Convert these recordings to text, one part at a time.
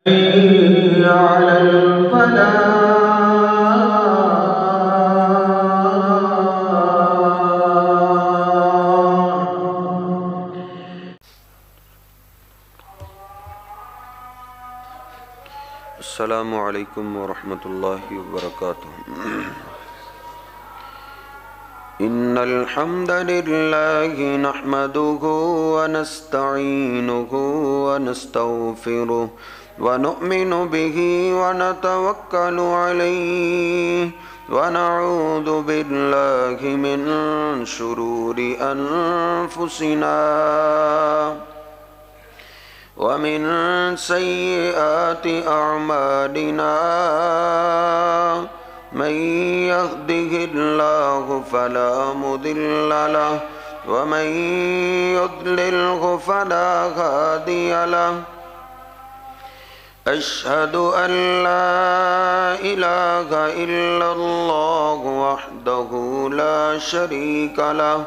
حي على الفلاح. السلام علیکم ورحمۃ اللہ وبرکاتہ۔ ان الحمد للہ نحمده ونستعینه ونستغفره ونؤمن به ونتوکل علیہ ونعوذ باللہ من شرور انفسنا ومن سيئات أعمالنا من يهده الله فلا مضل له ومن يضلله فلا هادي له أشهد أن لا إله إلا الله وحده لا شريك له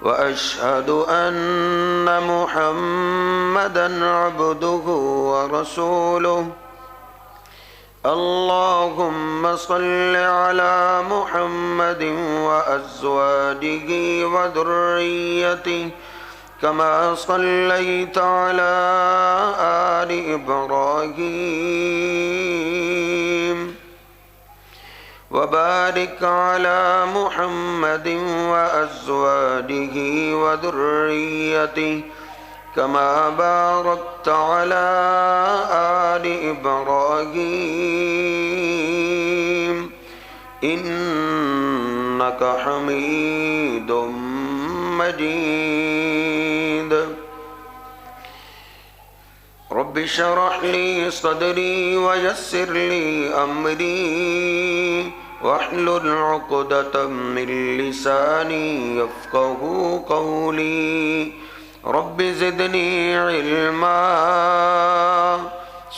وأشهد أن محمدًا عبده ورسوله اللهم صل على محمد وأزواجه وذريته كما صليت على آل إبراهيم وبارك على محمد وأزواجه وذريته كما باركت على آل إبراهيم إنك حميد مجيد رب اشرح لي صدري ويسر لي أمري واحلل عقدة من لساني يفقهوا قولي رب زدني علما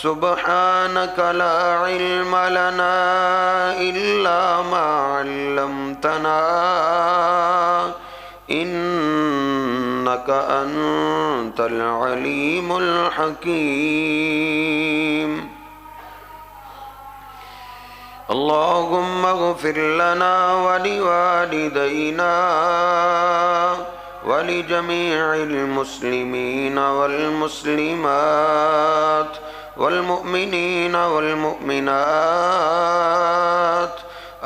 سبحانك لا علم لنا إلا ما علمتنا إنك أنت العليم الحكيم اللهم اغفر لنا ولوالدينا ولجميع المسلمين والمسلمات والمؤمنين والمؤمنات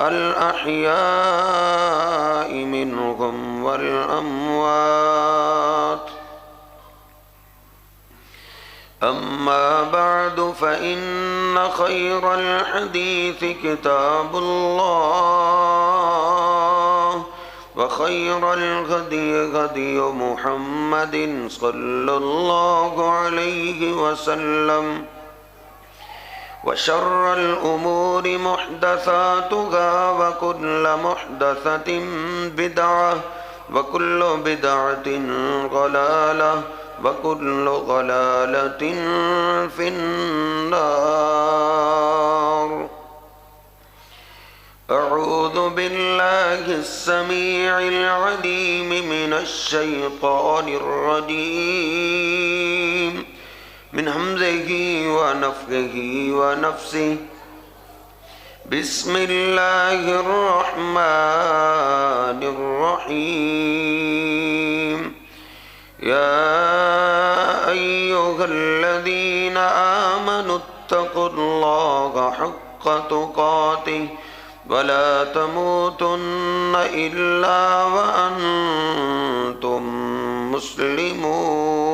الأحياء منهم والأموات أما بعد فإن خير الحديث كتاب الله وخير الهدي هدي محمد صلى الله عليه وسلم وشر الأمور محدثاتها وكل محدثة بدعة وكل بدعة ضلالة وكل ضلالة في النار أعوذ بالله السميع العليم من الشيطان الرجيم من همزه ونفخه ونفسه بسم الله الرحمن الرحيم يا أيها الذين آمنوا اتقوا الله حق تقاته ولا تموتن إلا وأنتم مسلمون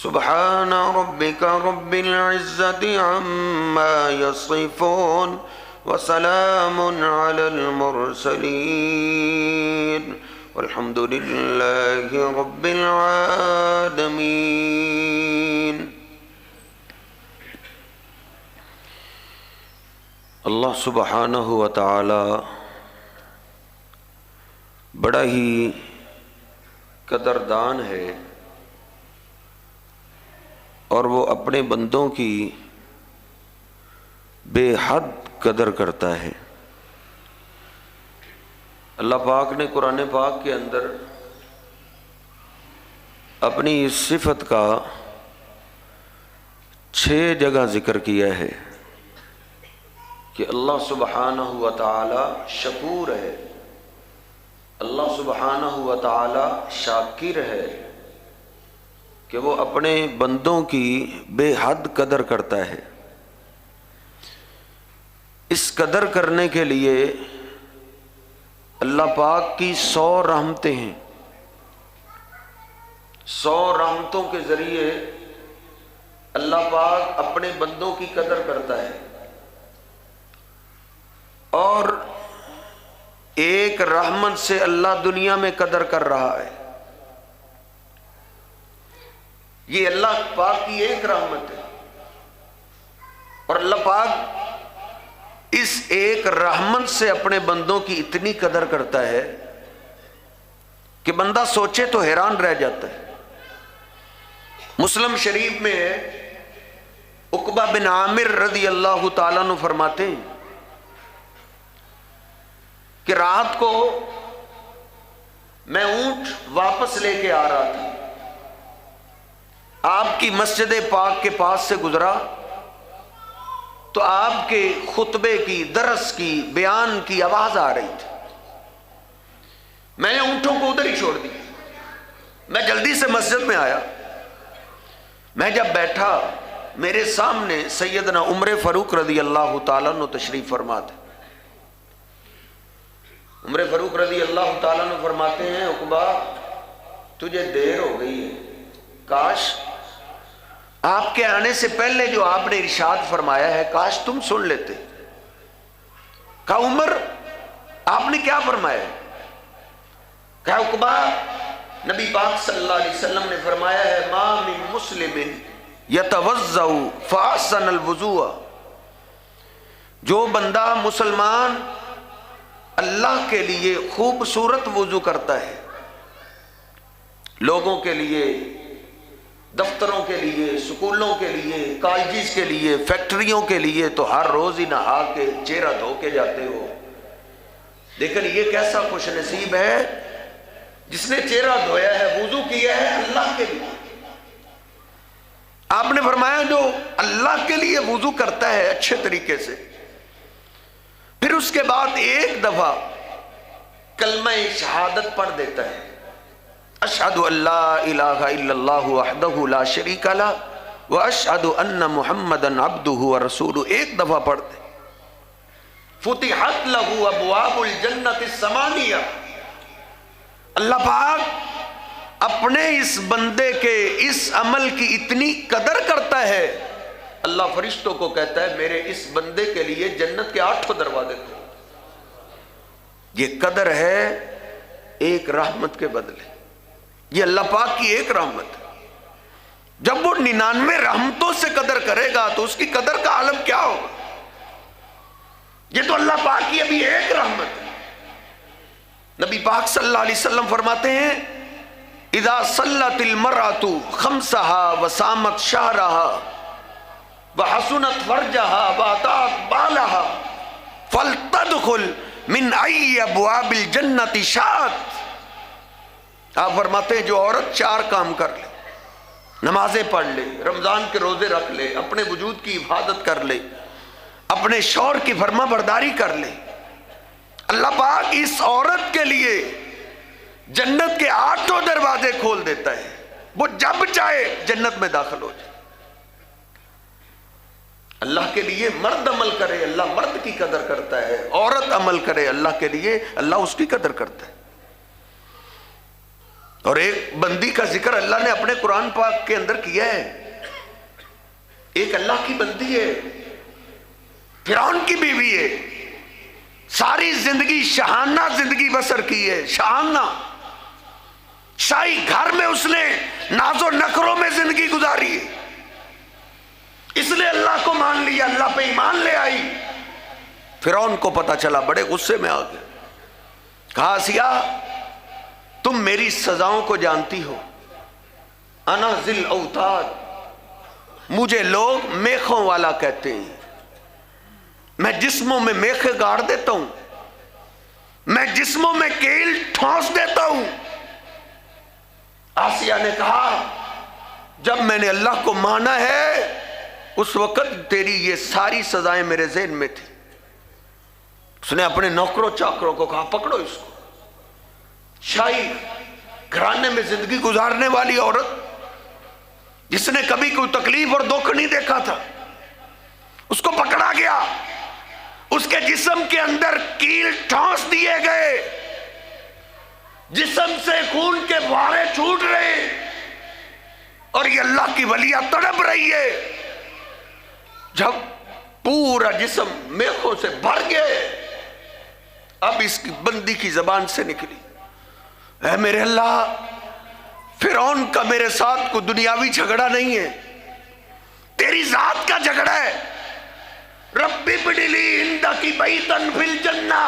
سبحان ربك رب العزة عما يصفون وسلام على المرسلين والحمد لله رب العالمين۔ اللہ سبحانہ و تعالی بڑا ہی قدردان ہے اور وہ اپنے بندوں کی بے حد قدر کرتا ہے۔ اللہ پاک نے قرآن پاک کے اندر اپنی اس صفت کا 6 جگہ ذکر کیا ہے کہ اللہ سبحانہ و تعالی شکور ہے، اللہ سبحانہ و تعالی شاکر ہے کہ وہ اپنے بندوں کی بے حد قدر کرتا ہے۔ اس قدر کرنے کے لیے اللہ پاک کی 100 رحمتیں ہیں، 100 رحمتوں کے ذریعے اللہ پاک اپنے بندوں کی قدر کرتا ہے، اور ایک رحمت سے اللہ دنیا میں قدر کر رہا ہے۔ یہ اللہ پاک کی ایک رحمت ہے، اور اللہ پاک اس ایک رحمت سے اپنے بندوں کی اتنی قدر کرتا ہے کہ بندہ سوچے تو حیران رہ جاتا ہے۔ مسلم شریف میں ہے، عقبہ بن عامر رضی اللہ تعالیٰ عنہ فرماتے ہیں کہ رات کو میں اونٹ واپس لے کے آ رہا تھا، آپ کی مسجد پاک کے پاس سے گزرا تو آپ کے خطبے کی، درس کی، بیان کی آواز آ رہی تھی۔ میں نے اونٹوں کو ادھر ہی چھوڑ دی، میں جلدی سے مسجد میں آیا۔ میں جب بیٹھا، میرے سامنے سیدنا عمر فاروق رضی اللہ تعالیٰ عنہ تشریف فرما تھے۔ عمر فاروق رضی اللہ تعالیٰ عنہ فرماتے ہیں، عقبہ تجھے دیر ہو گئی ہے، کاش آپ کے آنے سے پہلے جو آپ نے ارشاد فرمایا ہے کاش تم سن لیتے۔ کہا عمر آپ نے کیا فرمایا ہے؟ کہا عقبہ نبی پاک صلی اللہ علیہ وسلم نے فرمایا ہے، ما من مسلم یتوضأ فاحسن الوضوء، جو بندہ مسلمان اللہ کے لیے خوبصورت وضو کرتا ہے، لوگوں کے لیے، دفتروں کے لیے، سکولوں کے لیے، کالجز کے لیے، فیکٹریوں کے لیے تو ہر روز ہی نہا کے چہرہ دھو کے جاتے ہو، لیکن یہ کیسا خوش نصیب ہے جس نے چہرہ دھویا ہے، وضو کیا ہے اللہ کے لیے۔ آپ نے فرمایا جو اللہ کے لیے وضو کرتا ہے اچھے طریقے سے، پھر اس کے بعد ایک دفعہ کلمہ شہادت پڑھ دیتا ہے، اشہد ان لا الہ الا اللہ وحدہ لا شریک لہ واشہد ان محمدا عبدہ ورسولہ، ایک دفعہ پڑھ دے، فتحت لہ ابواب الجنت الثمانیہ، اللہ پاک اپنے اس بندے کے اس عمل کی اتنی قدر کرتا ہے، اللہ فرشتوں کو کہتا ہے میرے اس بندے کے لیے جنت کے 8 دروازے کھولو۔ یہ قدر ہے ایک رحمت کے بدلے، یہ اللہ پاک کی ایک رحمت ہے۔ جب وہ 99 رحمتوں سے قدر کرے گا تو اس کی قدر کا عالم کیا ہوگا؟ یہ تو اللہ پاک کی ابھی ایک رحمت ہے۔ نبی پاک صلی اللہ علیہ وسلم فرماتے ہیں، اذا صلت المرأة خمسها وصامت شهرها وحسنت فرجها وأطاعت بالها فلتدخل من أي أبواب الجنة شاءت۔ آپ فرماتے ہیں جو عورت 4 کام کر لے، نمازیں پڑھ لے، رمضان کے روزے رکھ لے، اپنے وجود کی حفاظت کر لے، اپنے شوہر کی فرما برداری کر لے، اللہ پاک اس عورت کے لیے جنت کے 8 دروازے کھول دیتا ہے، وہ جب چاہے جنت میں داخل ہو جائے۔ اللہ کے لیے مرد عمل کرے اللہ مرد کی قدر کرتا ہے، عورت عمل کرے اللہ کے لیے اللہ اس کی قدر کرتا ہے۔ اور ایک بندی کا ذکر اللہ نے اپنے قرآن پاک کے اندر کیا ہے، ایک اللہ کی بندی ہے، فرعون کی بیوی ہے، ساری زندگی شاہانہ زندگی بسر کی ہے، شاہانہ شاہی گھر میں اس نے ناز و نخروں میں زندگی گزاری ہے، اس نے اللہ کو مان لیا، اللہ پہ ایمان لے آئی۔ فرعون کو پتا چلا، بڑے غصے میں آ گئے، کہا آسیہ تم میری سزاؤں کو جانتی ہو، انا ذل اوتاد، مجھے لوگ میخوں والا کہتے ہیں، میں جسموں میں میخیں گاڑ دیتا ہوں، میں جسموں میں کیل ٹھونس دیتا ہوں، آسیہ نے کہا جب میں نے اللہ کو مانا ہے اس وقت تیری یہ ساری سزائیں میرے ذہن میں تھی. اس نے اپنے نوکروں چاکروں کو کہا پکڑو اس کو. شاہی گھرانے میں زندگی گزارنے والی عورت جس نے کبھی کوئی تکلیف اور دکھ نہیں دیکھا تھا, اس کو پکڑا گیا, اس کے جسم کے اندر کیل ٹھانس دیے گئے, جسم سے خون کے فوارے چھوٹ رہے اور یہ اللہ کی ولیہ تڑپ رہی ہے. جب پورا جسم میخوں سے بھر گئے, اب اس کی بندی کی زبان سے نکلی, اے میرے اللہ, فرعون کا میرے ساتھ کوئی دنیاوی جھگڑا نہیں ہے, تیری ذات کا جھگڑا ہے. ربی ابن لی عندک بیتن فی الجنہ,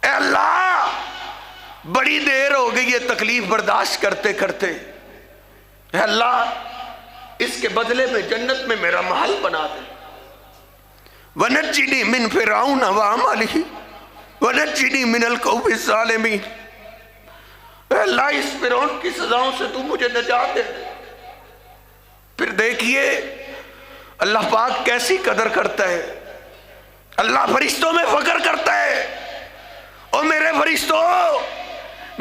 اے اللہ بڑی دیر ہو گئی یہ تکلیف برداشت کرتے کرتے, اے اللہ اس کے بدلے میں جنت میں میرا محل بنا دے. وَنَجِّنِي مِن فِرْعَوْنَ وَعَمَلِهِ وَنَجِّنِي مِنَ الْقَوْمِ الظَّالِمِينَ, اے اللہ اس فرعون کی سزاؤں سے تو مجھے نجات دے دے. پھر دیکھیے اللہ پاک کیسی قدر کرتا ہے. اللہ فرشتوں میں فخر کرتا ہے, او میرے فرشتوں,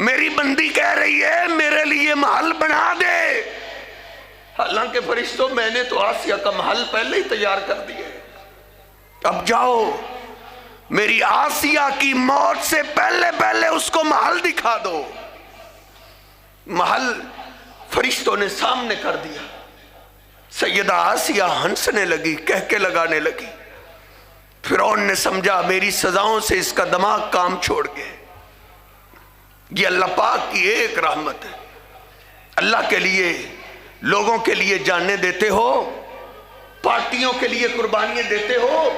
میری بندی کہہ رہی ہے میرے لیے محل بنا دے. حالانکہ فرشتوں میں نے تو آسیہ کا محل پہلے ہی تیار کر دیا ہے. اب جاؤ میری آسیہ کی موت سے پہلے پہلے اس کو محل دکھا دو. محل فرشتوں نے سامنے کر دیا. سیدہ آسیہ ہنسنے لگی, کہہ کے لگانے لگی. فرعون نے سمجھا میری سزاؤں سے اس کا دماغ کام چھوڑ گئے. یہ اللہ پاک کی ایک رحمت ہے. اللہ کے لیے لوگوں کے لیے جانیں دیتے ہو, پارٹیوں کے لیے قربانیاں دیتے ہو,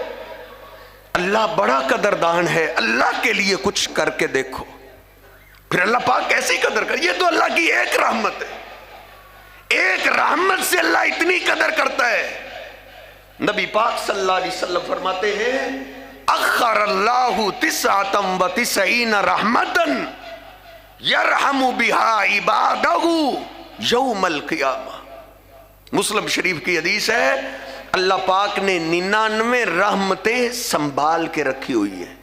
اللہ بڑا قدردان ہے. اللہ کے لیے کچھ کر کے دیکھو, پھر اللہ پاک کیسی قدر کر. یہ تو اللہ کی ایک رحمت ہے. ایک رحمت سے اللہ اتنی قدر کرتا ہے. نبی پاک صلی اللہ علیہ وسلم فرماتے ہیں اخر اللہ 99 رحمتن یرحم بها عبادہ یوم القیامہ. مسلم شریف کی حدیث ہے, اللہ پاک نے 99 رحمتیں سنبھال کے رکھی ہوئی ہیں.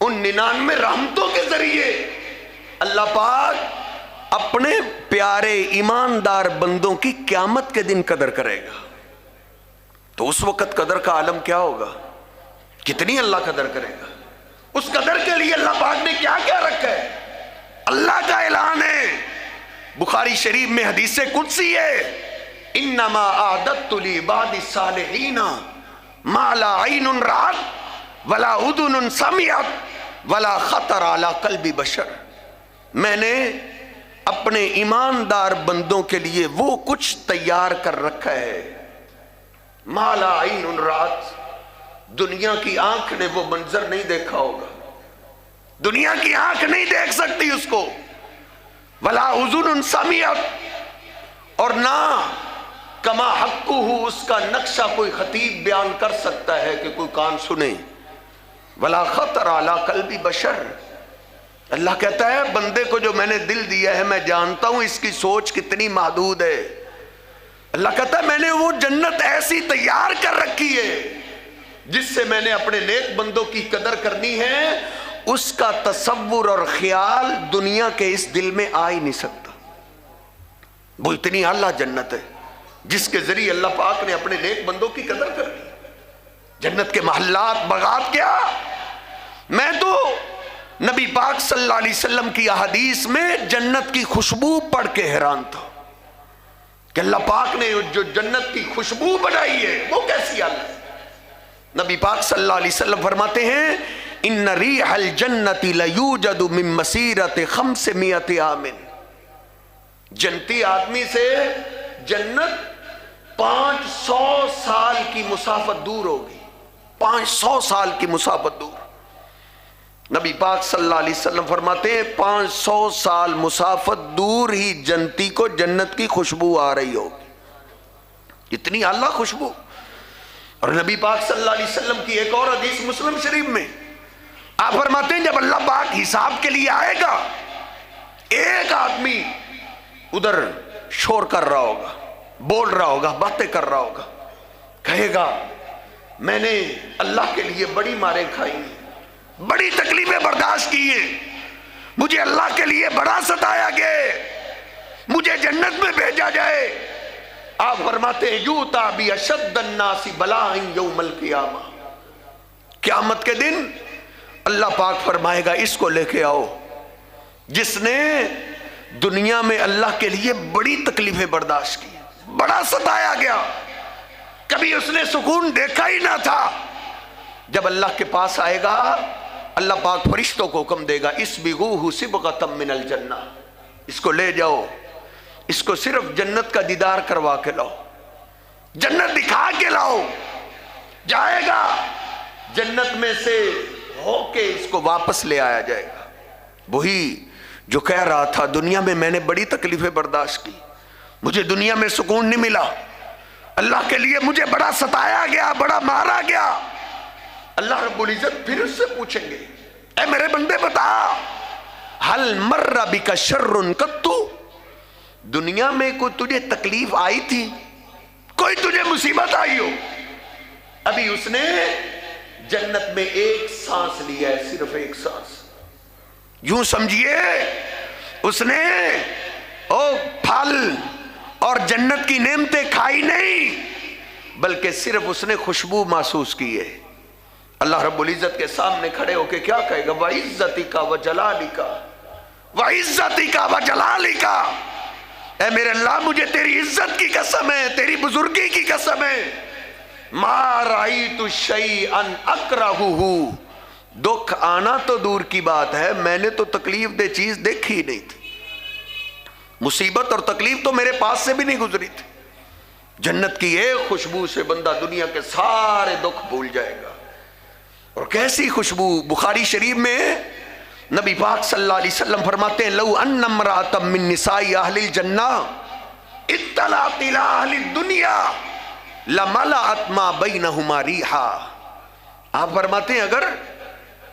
ان 99 رحمتوں کے ذریعے اللہ پاک اپنے پیارے ایماندار بندوں کی قیامت کے دن قدر کرے گا. تو اس وقت قدر کا عالم کیا ہوگا, کتنی اللہ قدر کرے گا. اس قدر کے لیے اللہ پاک نے کیا کیا رکھا ہے. اللہ کا اعلان ہے بخاری شریف میں, حدیث قدسی ہے, انما اعددت لعبادی الصالحین ما لا عین رأت ولا اذن سمعت ولا خطر علی قلب بشر. میں نے اپنے ایماندار بندوں کے لیے وہ کچھ تیار کر رکھا ہے ما لا عین رأت, دنیا کی آنکھ نے وہ منظر نہیں دیکھا ہوگا, دنیا کی آنکھ نہیں دیکھ سکتی اس کو, ولا اذن سمعت, اور نہ کما حقہ اس کا نقشہ کوئی خطیب بیان کر سکتا ہے کہ کوئی کان سنے, ولا خطر علی قلب بشر. اللہ کہتا ہے بندے کو جو میں نے دل دیا ہے میں جانتا ہوں اس کی سوچ کتنی محدود ہے. اللہ کہتا ہے میں نے وہ جنت ایسی تیار کر رکھی ہے جس سے میں نے اپنے نیک بندوں کی قدر کرنی ہے, اس کا تصور اور خیال دنیا کے اس دل میں آ ہی نہیں سکتا. وہ اتنی اعلیٰ جنت ہے جس کے ذریعے اللہ پاک نے اپنے نیک بندوں کی قدر کر لی. جنت کے محلات باغات کیا, میں تو نبی پاک صلی اللہ علیہ وسلم کی احادیث میں جنت کی خوشبو پڑھ کے حیران تھا کہ اللہ پاک نے جو جنت کی خوشبو بنائی ہے وہ کیسی اعلیٰ ہے. نبی پاک صلی اللہ علیہ وسلم فرماتے ہیں ان ریح الجنت لیوجد من مسیرت 500 عام. جنتی آدمی سے جنت 500 سال کی مسافت دور ہوگی, 500 سال کی مسافت دور. نبی پاک صلی اللہ علیہ وسلم فرماتے ہیں 500 سال مسافت دور ہی جنتی کو جنت کی خوشبو آ رہی ہوگی, اتنی اعلیٰ خوشبو. اور نبی پاک صلی اللہ علیہ وسلم کی ایک اور حدیث مسلم شریف میں آپ فرماتے ہیں جب اللہ پاک حساب کے لیے آئے گا ایک آدمی ادھر شور کر رہا ہوگا، بول رہا ہوگا، باتیں کر رہا ہوگا، کہے گا میں نے اللہ کے لیے بڑی ماریں کھائی ہیں، بڑی تکلیفیں برداشت کی ہیں، مجھے اللہ کے لیے بڑا ستایا گیا، مجھے جنت میں بھیجا جائے۔ آپ فرماتے ہیں یوتا بی اشد الناس بلاء یوم القیامہ، قیامت کے دن اللہ پاک فرمائے گا اس کو لے کے آؤ جس نے دنیا میں اللہ کے لیے بڑی تکلیفیں برداشت کی، بڑا ستایا گیا، کبھی اس نے سکون دیکھا ہی نہ تھا۔ جب اللہ کے پاس آئے گا اللہ پاک فرشتوں کو حکم دے گا اسبغوہ صبغۃ من الجنہ، اس کو لے جاؤ، اس کو صرف جنت کا دیدار کروا کے لاؤ، جنت دکھا کے لاؤ۔ جائے گا جنت میں سے ہو کے اس کو واپس لے آیا جائے گا، وہی جو کہہ رہا تھا دنیا میں نے بڑی تکلیفیں برداشت کی، مجھے دنیا میں سکون نہیں ملا، اللہ کے لیے مجھے بڑا ستایا گیا، بڑا مارا گیا۔ اللہ رب العزت پھر اس سے پوچھیں گے اے میرے بندے بتا حل مر بک شر قط، دنیا میں کوئی تجھے تکلیف آئی تھی، کوئی تجھے مصیبت آئی ہو؟ ابھی اس نے جنت میں ایک سانس لیا ہے، صرف ایک سانس، یوں سمجھیے اس نے پھل اور جنت کی نعمتیں کھائی نہیں، بلکہ صرف اس نے خوشبو محسوس کی ہے۔ اللہ رب العزت کے سامنے کھڑے ہو کے کیا کہے گا وَعِزَّتِكَ وَجَلَالِكَ وَعِزَّتِكَ وَجَلَالِكَ، اے میرے اللہ مجھے تیری عزت کی قسم ہے، تیری بزرگی کی قسم ہے، مَا رَأَيْتُ شَيْئًا أَكْرَهُهُ، دکھ آنا تو دور کی بات ہے، میں نے تو تکلیف دہ چیز دیکھی ہی نہیں تھی، مصیبت اور تکلیف تو میرے پاس سے بھی نہیں گزری تھی۔ جنت کی ایک خوشبو سے بندہ دنیا کے سارے دکھ بھول جائے گا، اور کیسی خوشبو! بخاری شریف میں نبی پاک صلی اللہ علیہ وسلم فرماتے ہیں لو ان امرأۃ من نساء اہل الجنہ اطلعت الی اہل الدنیا لملأت ما بینہما ریحا، آپ فرماتے ہیں اگر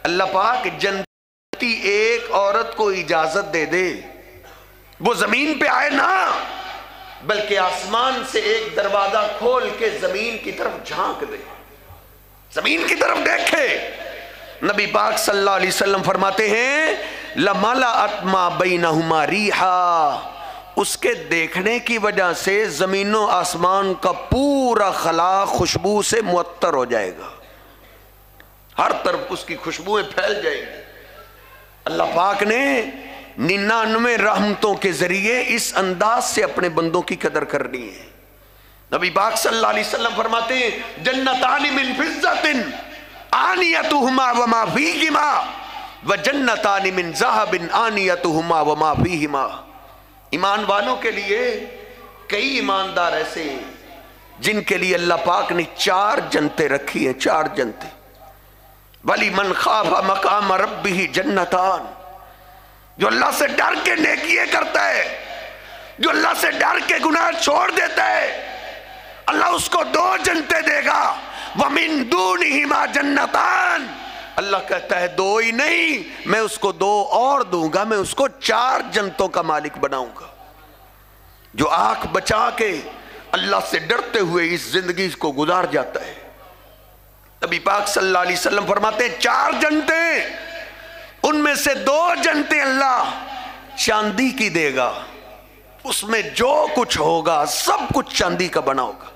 اللہ پاک جنتی ایک عورت کو اجازت دے دے وہ زمین پہ آئے نہ بلکہ آسمان سے ایک دروازہ کھول کے زمین کی طرف جھانک دے، زمین کی طرف دیکھے، نبی پاک صلی اللہ علیہ وسلم فرماتے ہیں لَمَلَأَتْ مَا بَيْنَهُمَا رِيحًا، اس کے دیکھنے کی وجہ سے زمین و آسمان کا پورا خلا خوشبو سے معطر ہو جائے گا، ہر طرف اس کی خوشبویں پھیل جائیں گی۔ اللہ پاک نے 99 رحمتوں کے ذریعے اس انداز سے اپنے بندوں کی قدر کرنی ہے۔ نبی پاک صلی اللہ علیہ وسلم فرماتے ہیں جنتان من فضۃ آنیتہما وما فیہما وجنتان من ذہب آنیتہما وما فیہما، ایمان والوں کے لیے کئی ایماندار ایسے ہیں جن کے لیے اللہ پاک نے 4 جنتیں رکھی ہیں، 4 جنتیں۔ وَلِمَنْ خَافَ مَقَامَ رَبِّهِ جَنَّتَانِ، جو اللہ سے ڈر کے نیکیے کرتا ہے، جو اللہ سے ڈر کے گناہ چھوڑ دیتا ہے، اللہ اس کو 2 جنتیں دے گا۔ وَمِن دُونِهِمَا جَنَّتَانِ، اللہ کہتا ہے 2 ہی نہیں، میں اس کو 2 اور دوں گا، میں اس کو 4 جنتوں کا مالک بناؤں گا۔ جو آنکھ بچا کے اللہ سے ڈرتے ہوئے اس زندگی کو گزار جاتا ہے، نبی پاک صلی اللہ علیہ وسلم فرماتے ہیں 4 جنتیں، ان میں سے 2 جنتیں اللہ چاندی کی دے گا، اس میں جو کچھ ہوگا سب کچھ چاندی کا بنا ہوگا،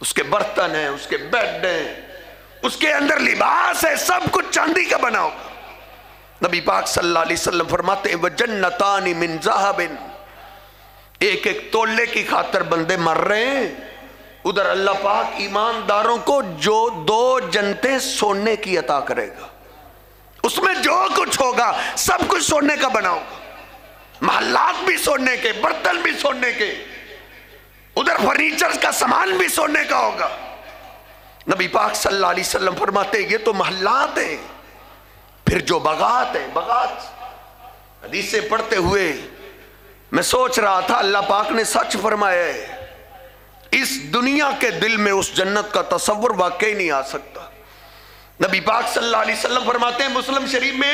اس کے برتن ہیں، اس کے بیڈ ہیں، اس کے اندر لباس ہے، سب کچھ چاندی کا بنا ہوگا۔ نبی پاک صلی اللہ علیہ وسلم فرماتے ہیں وَجَنَّتَانِ مِن ذَهَبٍ، ایک ایک تولے کی خاطر بندے مر رہے ہیں، ادھر اللہ پاک ایمانداروں کو جو 2 جنتیں سونے کی عطا کرے گا، اس میں جو کچھ ہوگا سب کچھ سونے کا بنا ہوگا، محلات بھی سونے کے، برتن بھی سونے کے، ادھر فرنیچر کا سامان بھی سونے کا ہوگا۔ نبی پاک صلی اللہ علیہ وسلم فرماتے ہیں یہ تو محلات ہیں، پھر جو باغات ہیں، باغات حدیثیں پڑھتے ہوئے میں سوچ رہا تھا اللہ پاک نے سچ فرمایا ہے، اس دنیا کے دل میں اس جنت کا تصور واقعی نہیں آ سکتا۔ نبی پاک صلی اللہ علیہ وسلم فرماتے ہیں مسلم شریف میں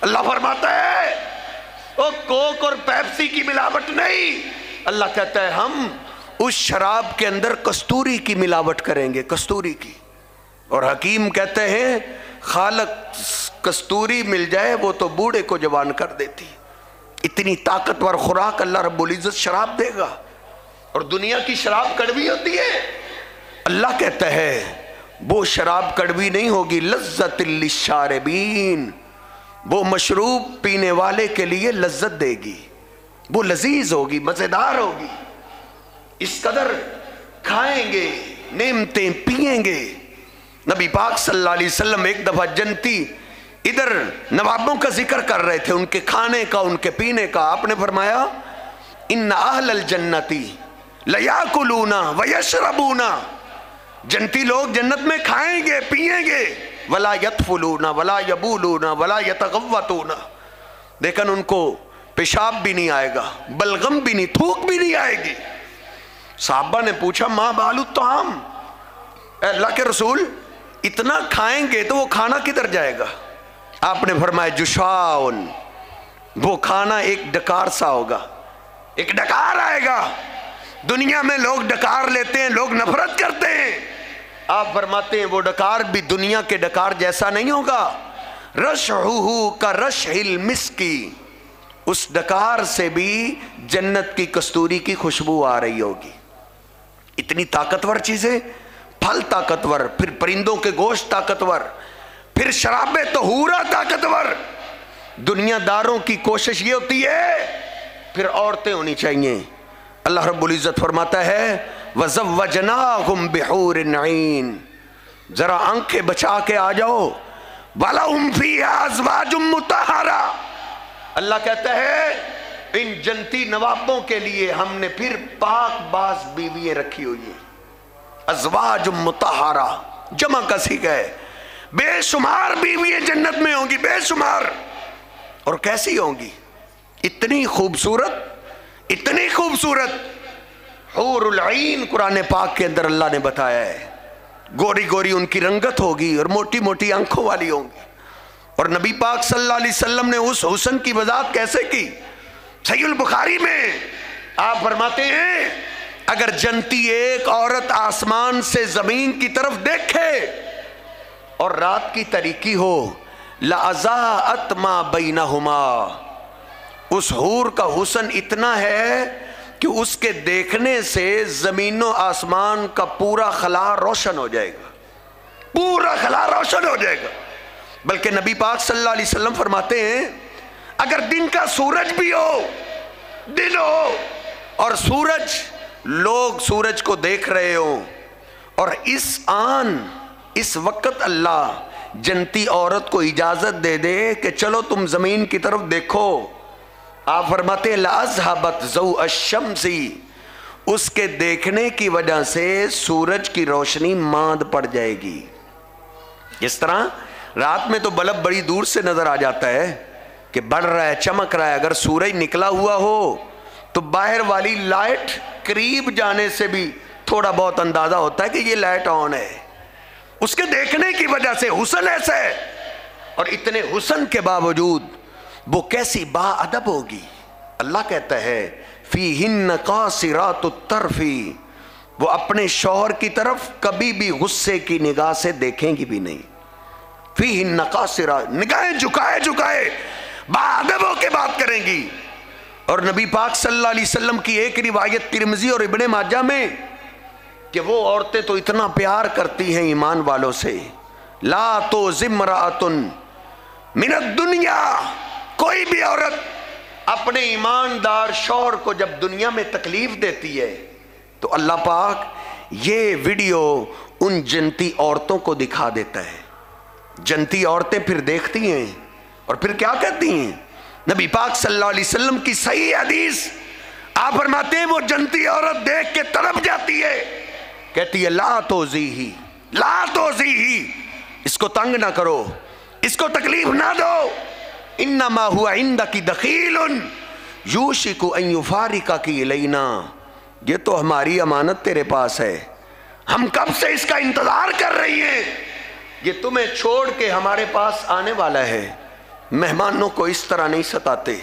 اللہ فرماتا ہے وہ کوک اور پیپسی کی ملاوٹ نہیں، اللہ کہتا ہے ہم اس شراب کے اندر کستوری کی ملاوٹ کریں گے، کستوری کی۔ اور حکیم کہتے ہیں خالق کستوری مل جائے وہ تو بوڑھے کو جوان کر دیتی، اتنی طاقتور خوراک اللہ رب العزت شراب دے گا۔ اور دنیا کی شراب کڑوی ہوتی ہے، اللہ کہتا ہے وہ شراب کڑوی نہیں ہوگی، لذت للشاربین، وہ مشروب پینے والے کے لیے لذت دے گی، وہ لذیذ ہوگی، مزیدار ہوگی، اس قدر کھائیں گے، نعمتیں پئیں گے۔ نبی پاک صلی اللہ علیہ وسلم ایک دفعہ جنتی ادھر نوابوں کا ذکر کر رہے تھے، ان کے کھانے کا، ان کے پینے کا۔ آپ نے فرمایا ان اہل الجنتی لیاکلون ویشربون، جنتی لوگ جنت میں کھائیں گے پیئیں گے، ولا یطفلون ولا یبولون ولا یتغوطون، لیکن ان کو پیشاب بھی نہیں آئے گا، بلغم بھی نہیں، تھوک بھی نہیں آئے گی۔ صحابہ نے پوچھا ما بال الطعام، اے اللہ کے رسول اتنا کھائیں گے تو وہ کھانا کدھر جائے گا؟ آپ نے فرمایا جشاؤن، وہ کھانا ایک ڈکار سا ہوگا، ایک ڈکار آئے گا۔ دنیا میں لوگ ڈکار لیتے ہیں، لوگ نفرت کرتے ہیں، آپ فرماتے ہیں وہ ڈکار بھی دنیا کے ڈکار جیسا نہیں ہوگا، رشحہ کا رشح المسکی، اس ڈکار سے بھی جنت کی کستوری کی خوشبو آ رہی ہوگی۔ اتنی طاقتور چیزیں، پھل طاقتور، پھر پرندوں کے گوشت طاقتور، پھر شراب طہورہ طاقتور۔ دنیا داروں کی کوشش یہ ہوتی ہے پھر عورتیں ہونی چاہیے۔ اللہ رب العزت فرماتا ہے وَزَوَّجْنَاهُمْ بِحُورٍ عِينٍ، ذرا آنکھیں بچا کے آ جاؤ، وَلَهُمْ فِيهَا أَزْوَاجٌ مُطَهَّرَةٌ، اللہ کہتا ہے ان جنتی نوابوں کے لیے ہم نے پھر پاک باز بیوییں رکھی ہوئی ہیں۔ ازواج مطہرہ جمع کا صیغہ ہے، بے شمار بیوییں جنت میں ہوں گی، بے شمار۔ اور کیسی ہوں گی؟ اتنی خوبصورت، اتنی خوبصورت، حور العین قرآن پاک کے اندر اللہ نے بتایا ہے، گوری گوری ان کی رنگت ہوگی اور موٹی موٹی آنکھوں والی ہوں گی۔ اور نبی پاک صلی اللہ علیہ وسلم نے اس حسن کی وضاحت کیسے کی؟ صحیح البخاری میں آپ فرماتے ہیں اگر جنتی ایک عورت آسمان سے زمین کی طرف دیکھے اور رات کی تاریکی ہو، لَأَضَاءَتْ مَا بَيْنَهُمَا، اس حور کا حسن اتنا ہے کہ اس کے دیکھنے سے زمین و آسمان کا پورا خلا روشن ہو جائے گا، پورا خلا روشن ہو جائے گا۔ بلکہ نبی پاک صلی اللہ علیہ وسلم فرماتے ہیں اگر دن کا سورج بھی ہو، دن ہو اور سورج، لوگ سورج کو دیکھ رہے ہوں، اور اس وقت اللہ جنتی عورت کو اجازت دے دے کہ چلو تم زمین کی طرف دیکھو، آپ فرماتے ہیں لَأَذْهَبَتْ ضَوْءَ الشَّمْسِ، اس کے دیکھنے کی وجہ سے سورج کی روشنی ماند پڑ جائے گی۔ اس طرح رات میں تو بلب بڑی دور سے نظر آ جاتا ہے کہ بڑھ رہا ہے، چمک رہا ہے، اگر سورج نکلا ہوا ہو تو باہر والی لائٹ قریب جانے سے بھی تھوڑا بہت اندازہ ہوتا ہے کہ یہ لائٹ آن ہے، اس کے دیکھنے کی وجہ سے حسن ایسا ہے۔ اور اتنے حسن کے باوجود وہ کیسی با ادب ہوگی؟ اللہ کہتا ہے فیہن قاصرات الطرف، وہ اپنے شوہر کی طرف کبھی بھی غصے کی نگاہ سے دیکھیں گی بھی نہیں، فیہن قاصرات، نگاہیں جھکائے جھکائے با ادب ہو کے بات کریں گی۔ اور نبی پاک صلی اللہ علیہ وسلم کی ایک روایت ترمذی اور ابن ماجہ میں کہ وہ عورتیں تو اتنا پیار کرتی ہیں ایمان والوں سے، لا تؤذ امرأۃ من الدنیا، کوئی بھی عورت اپنے ایماندار شوہر کو جب دنیا میں تکلیف دیتی ہے تو اللہ پاک یہ ویڈیو ان جنتی عورتوں کو دکھا دیتا ہے۔ جنتی عورتیں پھر دیکھتی ہیں اور پھر کیا کہتی ہیں؟ نبی پاک صلی اللہ علیہ وسلم کی صحیح حدیث آپ فرماتے ہیں وہ جنتی عورت دیکھ کے تڑپ جاتی ہے، کہتی ہے لا توزیہی، لا توزیہی، اس کو تنگ نہ کرو، اس کو تکلیف نہ دو، انما ہوا عندکی دخیل یوشک ان یفارقک الینا، یہ تو ہماری امانت تیرے پاس ہے، ہم کب سے اس کا انتظار کر رہی ہیں، یہ تمہیں چھوڑ کے ہمارے پاس آنے والا ہے، مہمانوں کو اس طرح نہیں ستاتے،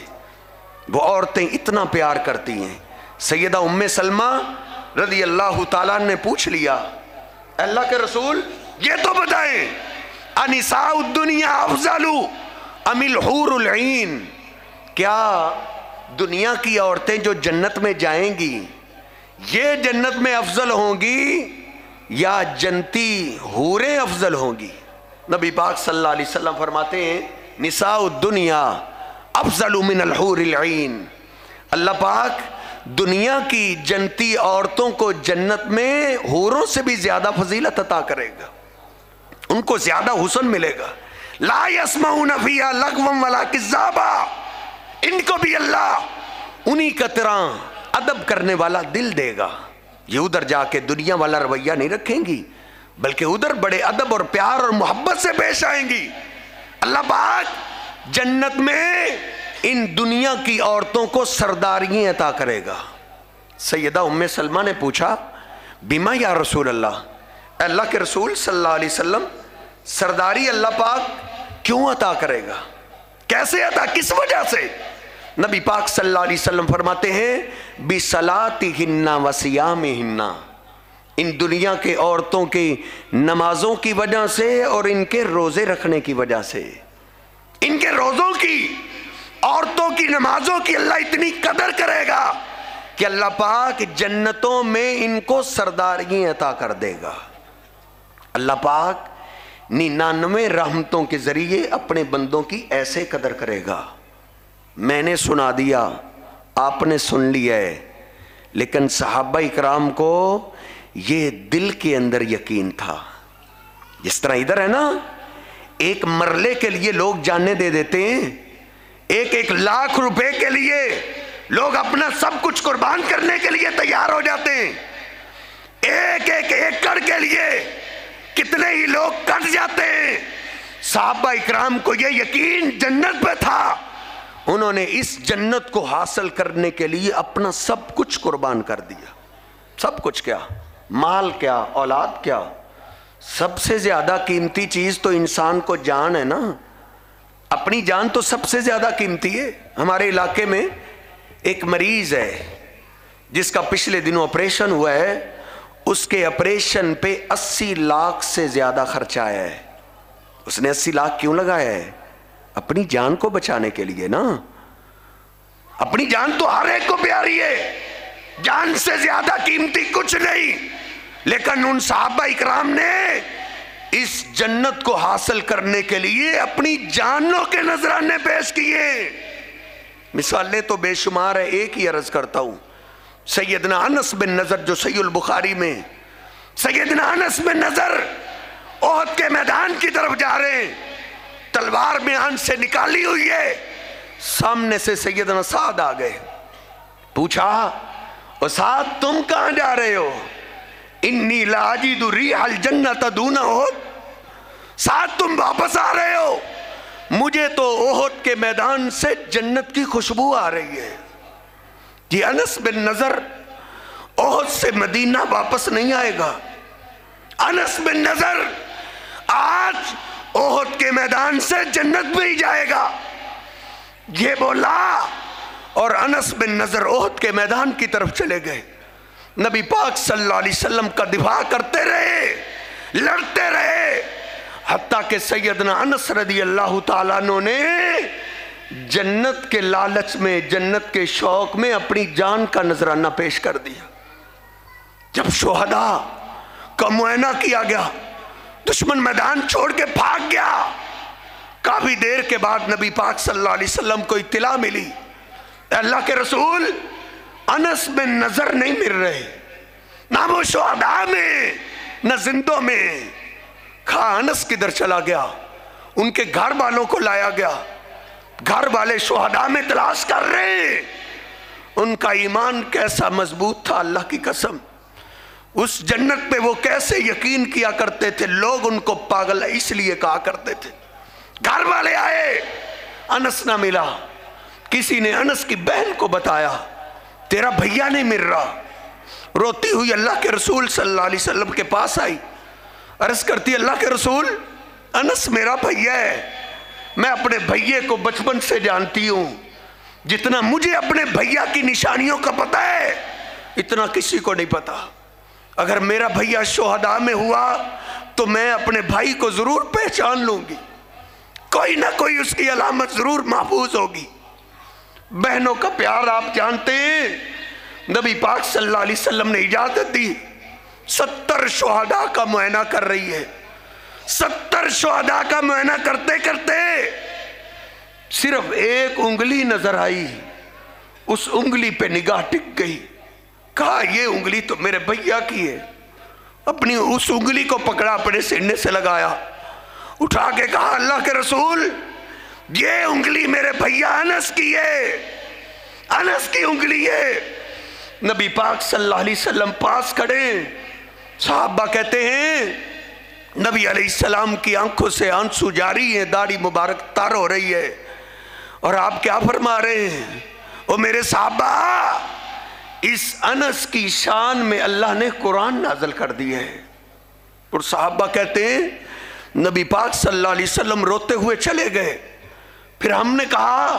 وہ عورتیں اتنا پیار کرتی ہیں۔ سیدہ ام سلمہ رضی اللہ تعالیٰ نے پوچھ لیا، اللہ کے رسول یہ تو بتائیں انساء الدنیا افضل ام الحور العین، کیا دنیا کی عورتیں جو جنت میں جائیں گی یہ جنت میں افضل ہوں گی یا جنتی حوریں افضل ہوں گی؟ نبی پاک صلی اللہ علیہ وسلم فرماتے ہیں نساء الدنیا افضل من الحور العین، اللہ پاک دنیا کی جنتی عورتوں کو جنت میں حوروں سے بھی زیادہ فضیلت عطا کرے گا، ان کو زیادہ حسن ملے گا۔ لا یسمعون فیہا لغوا ولا کذابا، ان کو بھی اللہ انہی کا طرح ادب کرنے والا دل دے گا۔ یہ ادھر جا کے دنیا والا رویہ نہیں رکھیں گی، بلکہ ادھر بڑے ادب اور پیار اور محبت سے پیش آئیں گی۔ اللہ پاک جنت میں ان دنیا کی عورتوں کو سرداریاں عطا کرے گا۔ سیدہ ام سلمہ نے پوچھا بما یا رسول اللہ، اللہ کے رسول صلی اللہ علیہ وسلم سرداری اللہ پاک کیوں عطا کرے گا، کیسے عطا، کس وجہ سے؟ نبی پاک صلی اللہ علیہ وسلم فرماتے ہیں بصلاتہن وصیامہن، ان دنیا کے عورتوں کی نمازوں کی وجہ سے اور ان کے روزے رکھنے کی وجہ سے، ان کے روزوں کی، عورتوں کی نمازوں کی اللہ اتنی قدر کرے گا کہ اللہ پاک جنتوں میں ان کو سرداریاں عطا کر دے گا۔ اللہ پاک 99 رحمتوں کے ذریعے اپنے بندوں کی ایسے قدر کرے گا۔ میں نے سنا دیا، آپ نے سن لیا ہے، لیکن صحابہ اکرام کو یہ دل کے اندر یقین تھا۔ جس طرح ادھر ہے نا، ایک مرلے کے لیے لوگ جانیں دے دیتے ہیں، 1 لاکھ روپے کے لیے لوگ اپنا سب کچھ قربان کرنے کے لیے تیار ہو جاتے ہیں، 1 ایکڑ کے لیے کتنے ہی لوگ کٹ جاتے ہیں۔ صحابہ اکرام کو یہ یقین جنت پہ تھا، انہوں نے اس جنت کو حاصل کرنے کے لیے اپنا سب کچھ قربان کر دیا۔ سب کچھ کیا؟ مال کیا، اولاد کیا، سب سے زیادہ قیمتی چیز تو انسان کو جان ہے نا، اپنی جان تو سب سے زیادہ قیمتی ہے۔ ہمارے علاقے میں ایک مریض ہے جس کا پچھلے دنوں آپریشن ہوا ہے، اس کے آپریشن پہ 80 لاکھ سے زیادہ خرچہ آیا ہے۔ اس نے 80 لاکھ کیوں لگایا ہے؟ اپنی جان کو بچانے کے لیے نا۔ اپنی جان تو ہر ایک کو پیاری ہے، جان سے زیادہ قیمتی کچھ نہیں، لیکن ان صحابہ اکرام نے اس جنت کو حاصل کرنے کے لیے اپنی جانوں کے نذرانے پیش کیے۔ مثالیں تو بے شمار ہے، ایک ہی عرض کرتا ہوں۔ سیدنا انس بن نضر جو صحیح البخاری میں، سیدنا انس بن نضر احد کے میدان کی طرف جا رہے ہیں، تلوار میان سے نکالی ہوئی ہے، سامنے سے سیدنا سعد آ گئے، پوچھا او سعد تم کہاں جا رہے ہو؟ انی لاجد ریح الجنت دون احد، سعد تم واپس آ رہے ہو؟ مجھے تو احد کے میدان سے جنت کی خوشبو آ رہی ہے۔ یہ انس بن نضر احد سے مدینہ واپس نہیں آئے گا۔ انس بن نضر آج احد کے میدان سے جنت میں ہی جائے گا، یہ بولا، اور انس بن نضر احد کے میدان کی طرف چلے گئے۔ نبی پاک صلی اللہ علیہ وسلم کا دفاع کرتے رہے، لڑتے رہے، حتیٰ کہ سیدنا انس رضی اللہ تعالیٰ عنہ نے جنت کے لالچ میں، جنت کے شوق میں اپنی جان کا نذرانہ پیش کر دیا۔ جب شہداء کا معائنہ کیا گیا، دشمن میدان چھوڑ کے بھاگ گیا، کافی دیر کے بعد نبی پاک صلی اللہ علیہ وسلم کو اطلاع ملی، اللہ کے رسول انس بن نضر نہیں مل رہے، نہ وہ شہداء میں نہ زندوں میں۔ کہا انس کدھر چلا گیا؟ ان کے گھر والوں کو لایا گیا، گھر والے شہداء میں تلاش کر رہے ہیں۔ ان کا ایمان کیسا مضبوط تھا، اللہ کی قسم، اس جنت پہ وہ کیسے یقین کیا کرتے تھے، لوگ ان کو پاگل اس لیے کہا کرتے تھے۔ گھر والے آئے، انس نہ ملا، کسی نے انس کی بہن کو بتایا تیرا بھیا نہیں مل رہا، روتی ہوئی اللہ کے رسول صلی اللہ علیہ وسلم کے پاس آئی، عرض کرتی اللہ کے رسول انس میرا بھیا ہے، میں اپنے بھائیے کو بچپن سے جانتی ہوں، جتنا مجھے اپنے بھیا کی نشانیوں کا پتہ ہے اتنا کسی کو نہیں پتا۔ اگر میرا بھیا شہداء میں ہوا تو میں اپنے بھائی کو ضرور پہچان لوں گی، کوئی نہ کوئی اس کی علامت ضرور محفوظ ہوگی۔ بہنوں کا پیار آپ جانتے ہیں، نبی پاک صلی اللہ علیہ وسلم نے اجازت دی، 70 شہداء کا معائنہ کر رہی ہے، 70 شہداء کا معائنہ کرتے کرتے صرف ایک انگلی نظر آئی، اس انگلی پہ نگاہ ٹک گئی، کہا یہ انگلی تو میرے بھیا کی ہے، اپنی اس انگلی کو پکڑا، اپنے سینے سے لگایا، اٹھا کے کہا اللہ کے رسول یہ انگلی میرے بھیا انس کی ہے، انس کی انگلی ہے۔ نبی پاک صلی اللہ علیہ وسلم پاس کھڑے، صحابہ کہتے ہیں نبی علیہ السلام کی آنکھوں سے آنسو جاری ہیں، داڑھی مبارک تر ہو رہی ہے، اور آپ کیا فرما رہے ہیں؟ او میرے صحابہ، اس انس کی شان میں اللہ نے قرآن نازل کر دی ہے۔ اور صحابہ کہتے ہیں نبی پاک صلی اللہ علیہ وسلم روتے ہوئے چلے گئے۔ پھر ہم نے کہا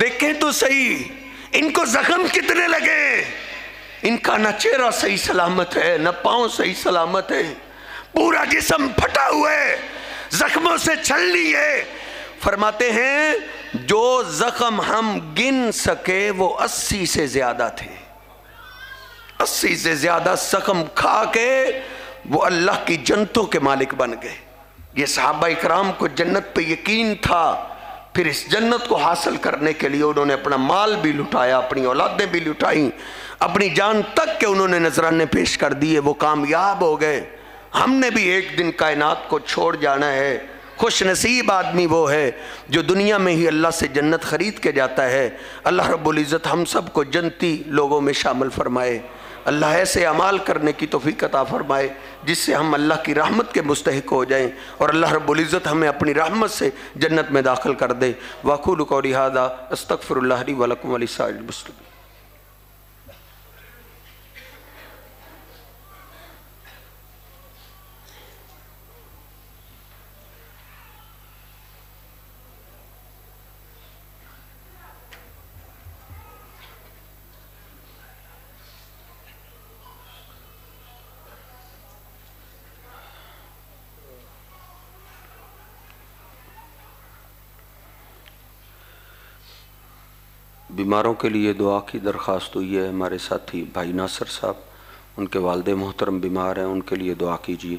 دیکھیں تو صحیح ان کو زخم کتنے لگے، ان کا نہ چہرہ صحیح سلامت ہے نہ پاؤں صحیح سلامت ہے، پورا جسم پھٹا ہوا ہے، زخموں سے چھلنی ہے۔ فرماتے ہیں جو زخم ہم گن سکے وہ 80 سے زیادہ تھے، 80 سے زیادہ زخم کھا کے وہ اللہ کی جنتوں کے مالک بن گئے۔ یہ صحابہ اکرام کو جنت پہ یقین تھا، پھر اس جنت کو حاصل کرنے کے لیے انہوں نے اپنا مال بھی لٹایا، اپنی اولادیں بھی لٹائیں، اپنی جان تک کہ انہوں نے نذرانے پیش کر دیے، وہ کامیاب ہو گئے۔ ہم نے بھی ایک دن کائنات کو چھوڑ جانا ہے۔ خوش نصیب آدمی وہ ہے جو دنیا میں ہی اللہ سے جنت خرید کے جاتا ہے۔ اللہ رب العزت ہم سب کو جنتی لوگوں میں شامل فرمائے، اللہ ایسے اعمال کرنے کی توفیق عطا فرمائے جس سے ہم اللہ کی رحمت کے مستحق ہو جائیں، اور اللہ رب العزت ہمیں اپنی رحمت سے جنت میں داخل کر دے۔ وَأَقُولُ قَوْلِي هَٰذَا أَسْتَغْفِرُ اللَّهَ لِي وَلَكُمْ وَلِسَائِرِ الْمُسْلِمِينَ۔ بیماروں کے لیے دعا کی درخواست ہوئی ہے۔ ہمارے ساتھی بھائی ناصر صاحب، ان کے والد محترم بیمار ہیں، ان کے لیے دعا کیجیے،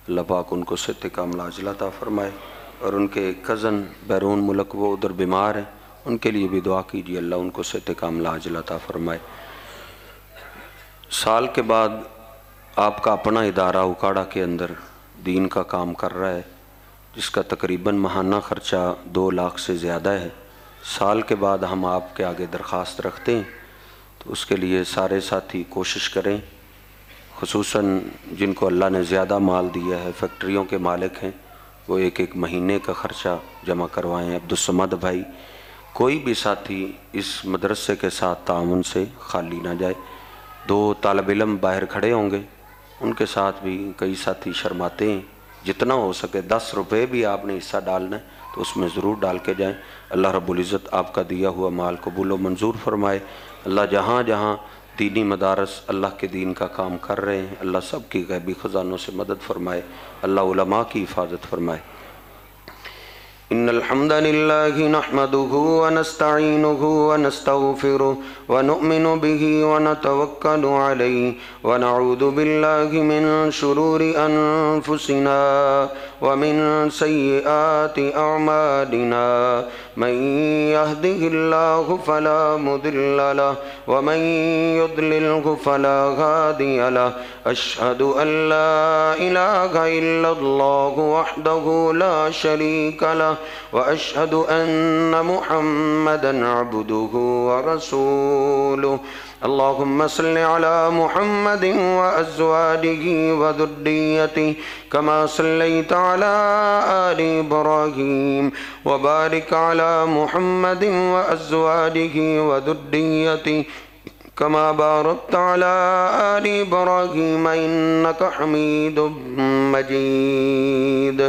اللہ پاک ان کو صحت کاملہ عاجلہ عطا فرمائے، اور ان کے کزن بیرون ملک وہ ادھر بیمار ہیں، ان کے لیے بھی دعا کیجیے، اللہ ان کو صحت کاملہ عاجلہ عطا فرمائے۔ سال کے بعد آپ کا اپنا ادارہ اکاڑا کے اندر دین کا کام کر رہا ہے، جس کا تقریباً ماہانہ خرچہ 2 لاکھ سے زیادہ ہے۔ سال کے بعد ہم آپ کے آگے درخواست رکھتے ہیں، تو اس کے لیے سارے ساتھی کوشش کریں، خصوصاً جن کو اللہ نے زیادہ مال دیا ہے، فیکٹریوں کے مالک ہیں، وہ ایک مہینے کا خرچہ جمع کروائیں۔ عبدالصمد بھائی، کوئی بھی ساتھی اس مدرسے کے ساتھ تعاون سے خالی نہ جائے۔ 2 طالب علم باہر کھڑے ہوں گے، ان کے ساتھ بھی کئی ساتھی شرماتے ہیں، جتنا ہو سکے 10 روپے بھی آپ نے حصہ ڈالنا ہے تو اس میں ضرور ڈال کے جائیں۔ اللہ رب العزت آپ کا دیا ہوا مال قبول و منظور فرمائے۔ اللہ جہاں جہاں دینی مدارس اللہ کے دین کا کام کر رہے ہیں، اللہ سب کی غیبی خزانوں سے مدد فرمائے، اللہ علماء کی حفاظت فرمائے۔ ان الحمد لله نحمده ونستعينه ونستغفره ونؤمن به ونتوكل عليه ونعوذ بالله من شرور انفسنا ومن سيئات اعمالنا، من يهده الله فلا مضل له ومن يضلله فلا هادي له، اشهد ان لا اله الا الله وحده لا شريك له وأشهد أن محمدًا عبده ورسوله۔ اللهم صل على محمد وأزواجه وذريته كما صليت على آل إبراهيم، وبارك على محمد وأزواجه وذريته كما باركت على آل إبراهيم إنك حميد مجيد۔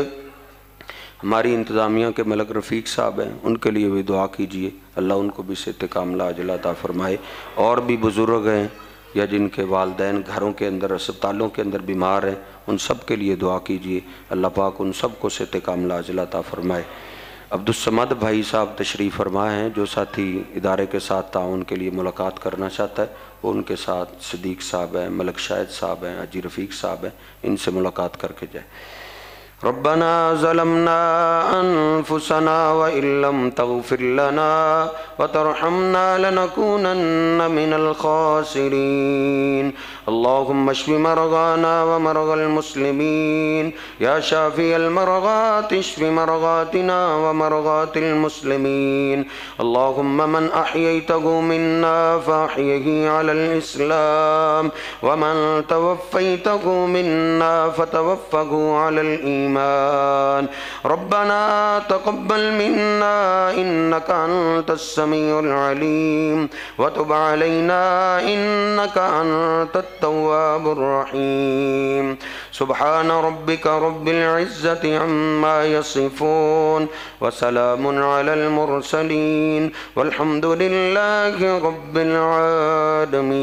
ہماری انتظامیہ کے ملک رفیق صاحب ہیں، ان کے لیے بھی دعا کیجئے، اللہ ان کو بھی صحت کاملہ عاجلہ عطا فرمائے۔ اور بھی بزرگ ہیں یا جن کے والدین گھروں کے اندر اسپتالوں کے اندر بیمار ہیں، ان سب کے لیے دعا کیجئے، اللہ پاک ان سب کو صحت کاملہ عاجلہ عطا فرمائے۔ عبدالصمد بھائی صاحب تشریف فرما ہیں، جو ساتھی ادارے کے ساتھ تعاون کے لیے ملاقات کرنا چاہتا ہے وہ ان کے ساتھ صدیق صاحب ہیں، ملک شاہد صاحب ہیں، حاجی رفیق صاحب ہیں، ان سے ملاقات کر کے جائے۔ ربنا ظلمنا انفسنا وان لم تغفر لنا وترحمنا لنكونن من الخاسرين اللهم اشف مرضانا ومرضى المسلمين يا شافي المرضات اشف مرضاتنا ومرضات المسلمين اللهم من احييته منا فاحيه على الاسلام ومن توفيته منا فتوفه على الإيمان ربنا تقبل منا إنك أنت السميع العليم وتب علينا إنك أنت التواب الرحيم سبحان ربك رب العزة عما يصفون وسلام على المرسلين والحمد لله رب العالمين۔